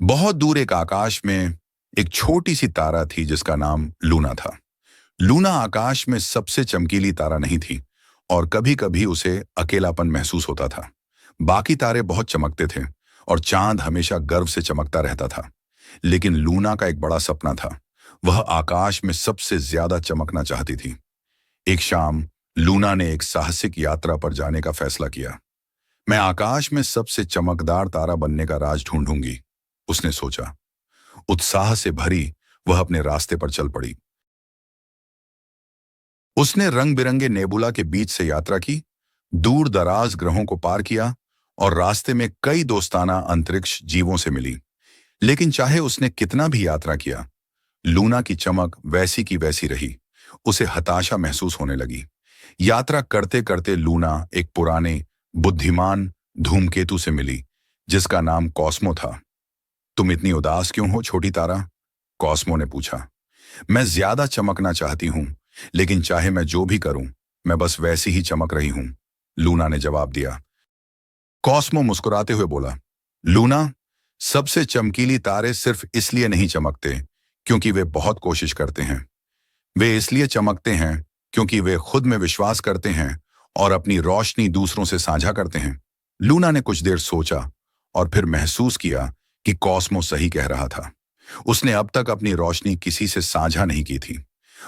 बहुत दूर एक आकाश में एक छोटी सी तारा थी जिसका नाम लूना था। लूना आकाश में सबसे चमकीली तारा नहीं थी और कभी-कभी उसे अकेलापन महसूस होता था। बाकी तारे बहुत चमकते थे और चांद हमेशा गर्व से चमकता रहता था। लेकिन लूना का एक बड़ा सपना था। वह आकाश में सबसे ज्यादा चमकना चाहती थी। एक शाम लूना ने एक साहसिक यात्रा पर जाने का फैसला किया। मैं आकाश में सबसे चमकदार तारा बनने का राज ढूंढूंगी, उसने सोचा। उत्साह से भरी वह अपने रास्ते पर चल पड़ी। उसने रंग बिरंगे नेबुला के बीच से यात्रा की, दूर दराज ग्रहों को पार किया और रास्ते में कई दोस्ताना अंतरिक्ष जीवों से मिली। लेकिन चाहे उसने कितना भी यात्रा किया, लूना की चमक वैसी की वैसी रही। उसे हताशा महसूस होने लगी। यात्रा करते करते लूना एक पुराने बुद्धिमान धूमकेतु से मिली जिसका नाम कॉस्मो था। तुम इतनी उदास क्यों हो छोटी तारा? कॉस्मो ने पूछा। मैं ज्यादा चमकना चाहती हूं, लेकिन चाहे मैं जो भी करूं, मैं बस वैसी ही चमक रही हूं, लूना ने जवाब दिया। कॉस्मो मुस्कुराते हुए बोला, लूना, सबसे चमकीली तारे सिर्फ इसलिए नहीं चमकते क्योंकि वे बहुत कोशिश करते हैं। वे इसलिए चमकते हैं क्योंकि वे खुद में विश्वास करते हैं और अपनी रोशनी दूसरों से साझा करते हैं। लूना ने कुछ देर सोचा और फिर महसूस किया कि कॉस्मो सही कह रहा था। उसने अब तक अपनी रोशनी किसी से साझा नहीं की थी।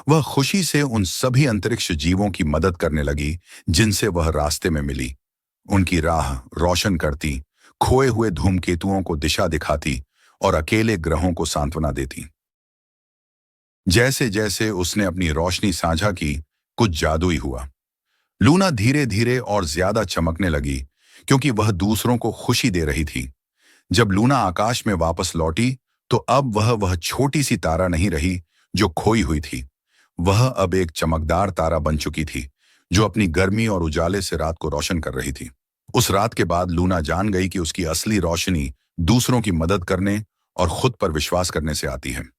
वह खुशी से उन सभी अंतरिक्ष जीवों की मदद करने लगी जिनसे वह रास्ते में मिली। उनकी राह रोशन करती, खोए हुए धूमकेतुओं को दिशा दिखाती और अकेले ग्रहों को सांत्वना देती। जैसे जैसे उसने अपनी रोशनी साझा की, कुछ जादुई हुआ। लूना धीरे धीरे और ज्यादा चमकने लगी क्योंकि वह दूसरों को खुशी दे रही थी। जब लूना आकाश में वापस लौटी तो अब वह छोटी सी तारा नहीं रही जो खोई हुई थी। वह अब एक चमकदार तारा बन चुकी थी जो अपनी गर्मी और उजाले से रात को रोशन कर रही थी। उस रात के बाद लूना जान गई कि उसकी असली रोशनी दूसरों की मदद करने और खुद पर विश्वास करने से आती है।